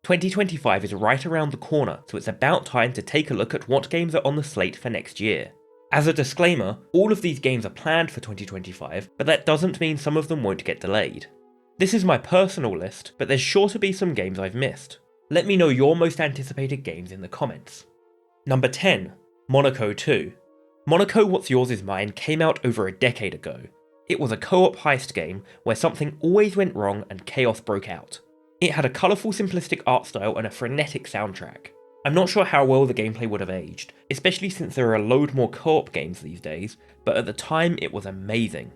2025 is right around the corner, so it's about time to take a look at what games are on the slate for next year. As a disclaimer, all of these games are planned for 2025, but that doesn't mean some of them won't get delayed. This is my personal list, but there's sure to be some games I've missed. Let me know your most anticipated games in the comments. Number 10. Monaco 2. Monaco What's Yours Is Mine came out over a decade ago. It was a co-op heist game where something always went wrong and chaos broke out. It had a colourful simplistic art style and a frenetic soundtrack. I'm not sure how well the gameplay would have aged, especially since there are a load more co-op games these days, but at the time it was amazing.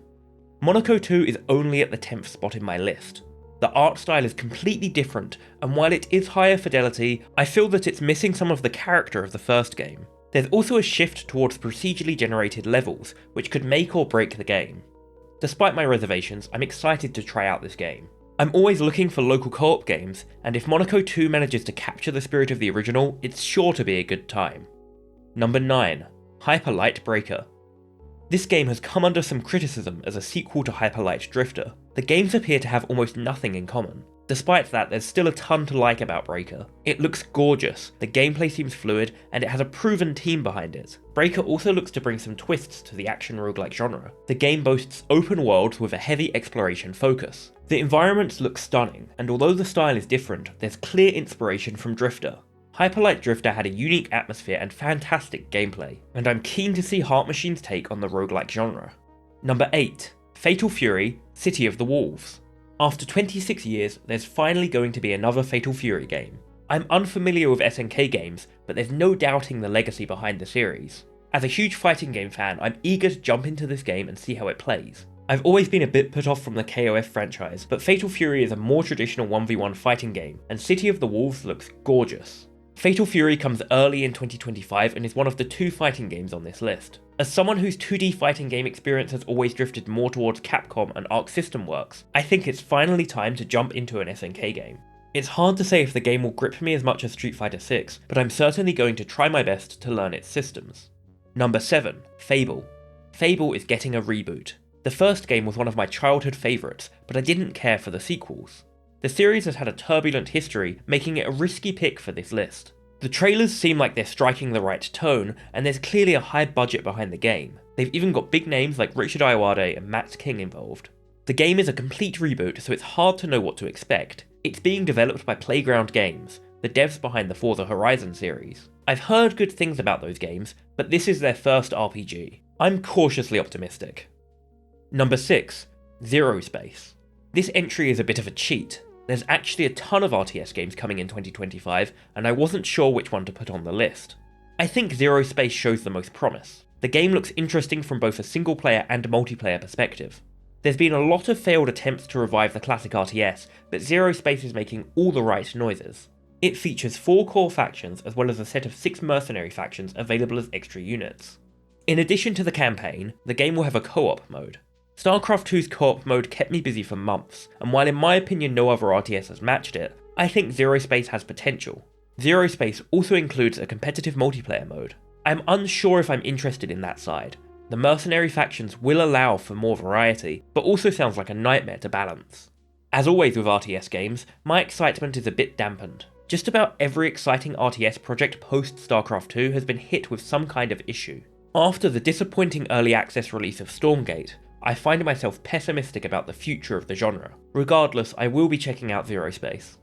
Monaco 2 is only at the 10th spot in my list. The art style is completely different, and while it is higher fidelity, I feel that it's missing some of the character of the first game. There's also a shift towards procedurally generated levels, which could make or break the game. Despite my reservations, I'm excited to try out this game. I'm always looking for local co-op games, and if Monaco 2 manages to capture the spirit of the original, it's sure to be a good time. Number 9. Hyper Light Breaker. This game has come under some criticism as a sequel to Hyper Light Drifter. The games appear to have almost nothing in common. Despite that, there's still a ton to like about Breaker. It looks gorgeous, the gameplay seems fluid, and it has a proven team behind it. Breaker also looks to bring some twists to the action roguelike genre. The game boasts open worlds with a heavy exploration focus. The environments look stunning, and although the style is different, there's clear inspiration from Drifter. Hyper Light Drifter had a unique atmosphere and fantastic gameplay, and I'm keen to see Heart Machine's take on the roguelike genre. Number 8. Fatal Fury, City of the Wolves. After 26 years, there's finally going to be another Fatal Fury game. I'm unfamiliar with SNK games, but there's no doubting the legacy behind the series. As a huge fighting game fan, I'm eager to jump into this game and see how it plays. I've always been a bit put off from the KOF franchise, but Fatal Fury is a more traditional 1v1 fighting game, and City of the Wolves looks gorgeous. Fatal Fury comes early in 2025 and is one of the 2 fighting games on this list. As someone whose 2D fighting game experience has always drifted more towards Capcom and Arc System Works, I think it's finally time to jump into an SNK game. It's hard to say if the game will grip me as much as Street Fighter 6, but I'm certainly going to try my best to learn its systems. Number 7. Fable. Fable is getting a reboot. The first game was one of my childhood favourites, but I didn't care for the sequels. The series has had a turbulent history, making it a risky pick for this list. The trailers seem like they're striking the right tone, and there's clearly a high budget behind the game. They've even got big names like Richard Ayoade and Matt King involved. The game is a complete reboot, so it's hard to know what to expect. It's being developed by Playground Games, the devs behind the Forza Horizon series. I've heard good things about those games, but this is their first RPG. I'm cautiously optimistic. Number 6. ZeroSpace. This entry is a bit of a cheat. There's actually a ton of RTS games coming in 2025, and I wasn't sure which one to put on the list. I think ZeroSpace shows the most promise. The game looks interesting from both a single player and multiplayer perspective. There's been a lot of failed attempts to revive the classic RTS, but ZeroSpace is making all the right noises. It features 4 core factions as well as a set of 6 mercenary factions available as extra units. In addition to the campaign, the game will have a co-op mode. StarCraft 2's co-op mode kept me busy for months, and while in my opinion no other RTS has matched it, I think ZeroSpace has potential. ZeroSpace also includes a competitive multiplayer mode. I'm unsure if I'm interested in that side. The mercenary factions will allow for more variety, but also sounds like a nightmare to balance. As always with RTS games, my excitement is a bit dampened. Just about every exciting RTS project post StarCraft 2 has been hit with some kind of issue. After the disappointing early access release of Stormgate, I find myself pessimistic about the future of the genre. Regardless, I will be checking out ZeroSpace.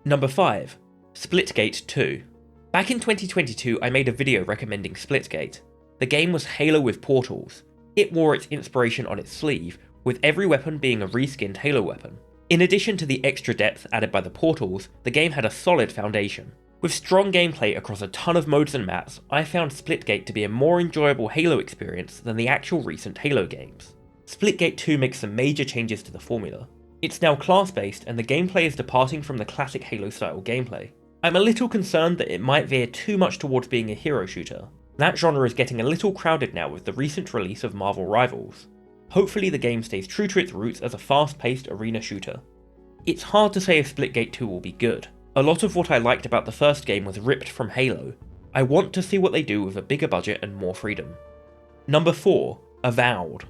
Number 5. Splitgate 2. Back in 2022, I made a video recommending Splitgate. The game was Halo with portals. It wore its inspiration on its sleeve, with every weapon being a reskinned Halo weapon. In addition to the extra depth added by the portals, the game had a solid foundation. With strong gameplay across a ton of modes and maps, I found Splitgate to be a more enjoyable Halo experience than the actual recent Halo games. Splitgate 2 makes some major changes to the formula. It's now class-based and the gameplay is departing from the classic Halo-style gameplay. I'm a little concerned that it might veer too much towards being a hero shooter. That genre is getting a little crowded now with the recent release of Marvel Rivals. Hopefully the game stays true to its roots as a fast-paced arena shooter. It's hard to say if Splitgate 2 will be good. A lot of what I liked about the first game was ripped from Halo. I want to see what they do with a bigger budget and more freedom. Number 4. Avowed.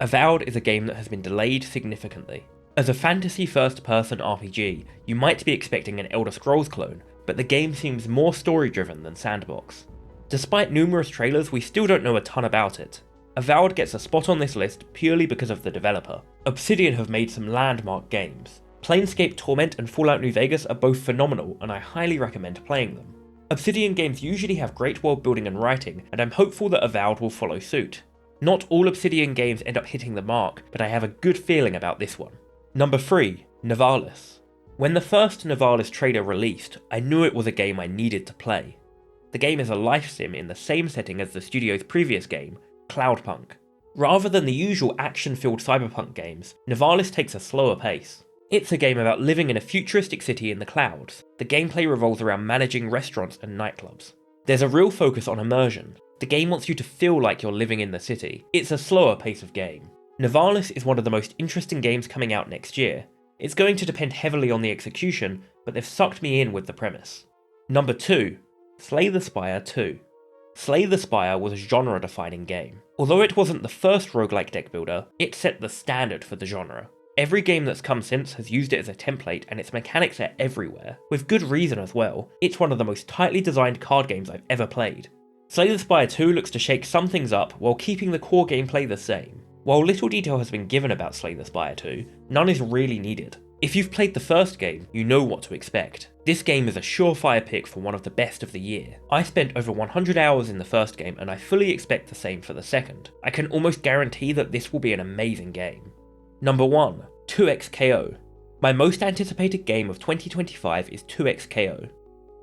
Avowed is a game that has been delayed significantly. As a fantasy first-person RPG, you might be expecting an Elder Scrolls clone, but the game seems more story-driven than sandbox. Despite numerous trailers, we still don't know a ton about it. Avowed gets a spot on this list purely because of the developer. Obsidian have made some landmark games. Planescape Torment and Fallout New Vegas are both phenomenal, and I highly recommend playing them. Obsidian games usually have great world building and writing, and I'm hopeful that Avowed will follow suit. Not all Obsidian games end up hitting the mark, but I have a good feeling about this one. Number 3, Nivalis. When the first Nivalis trailer released, I knew it was a game I needed to play. The game is a life sim in the same setting as the studio's previous game, Cloudpunk. Rather than the usual action-filled cyberpunk games, Nivalis takes a slower pace. It's a game about living in a futuristic city in the clouds. The gameplay revolves around managing restaurants and nightclubs. There's a real focus on immersion. The game wants you to feel like you're living in the city. It's a slower pace of game. Nivalis is one of the most interesting games coming out next year. It's going to depend heavily on the execution, but they've sucked me in with the premise. Number 2, Slay the Spire 2. Slay the Spire was a genre-defining game. Although it wasn't the first roguelike deck builder, it set the standard for the genre. Every game that's come since has used it as a template, and its mechanics are everywhere, with good reason as well. It's one of the most tightly designed card games I've ever played. Slay the Spire 2 looks to shake some things up while keeping the core gameplay the same. While little detail has been given about Slay the Spire 2, none is really needed. If you've played the first game, you know what to expect. This game is a surefire pick for one of the best of the year. I spent over 100 hours in the first game, and I fully expect the same for the second. I can almost guarantee that this will be an amazing game. Number 1, 2XKO. My most anticipated game of 2025 is 2XKO.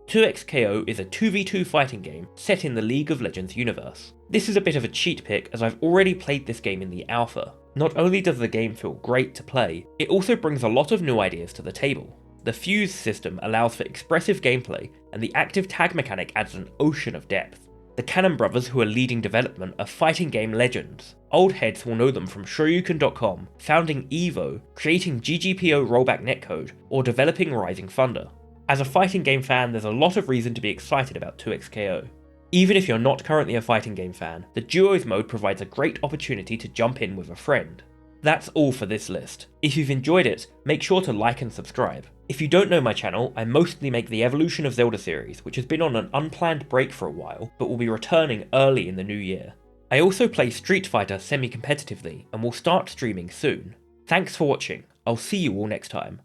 2XKO is a 2v2 fighting game set in the League of Legends universe. This is a bit of a cheat pick as I've already played this game in the alpha. Not only does the game feel great to play, it also brings a lot of new ideas to the table. The Fuse system allows for expressive gameplay, and the active tag mechanic adds an ocean of depth. The Cannon brothers who are leading development are fighting game legends. Old heads will know them from Shoryuken.com, founding Evo, creating GGPO rollback netcode, or developing Rising Thunder. As a fighting game fan, there's a lot of reason to be excited about 2XKO. Even if you're not currently a fighting game fan, the Duos mode provides a great opportunity to jump in with a friend. That's all for this list. If you've enjoyed it, make sure to like and subscribe. If you don't know my channel, I mostly make the Evolution of Zelda series, which has been on an unplanned break for a while, but will be returning early in the new year. I also play Street Fighter semi-competitively, and will start streaming soon. Thanks for watching, I'll see you all next time.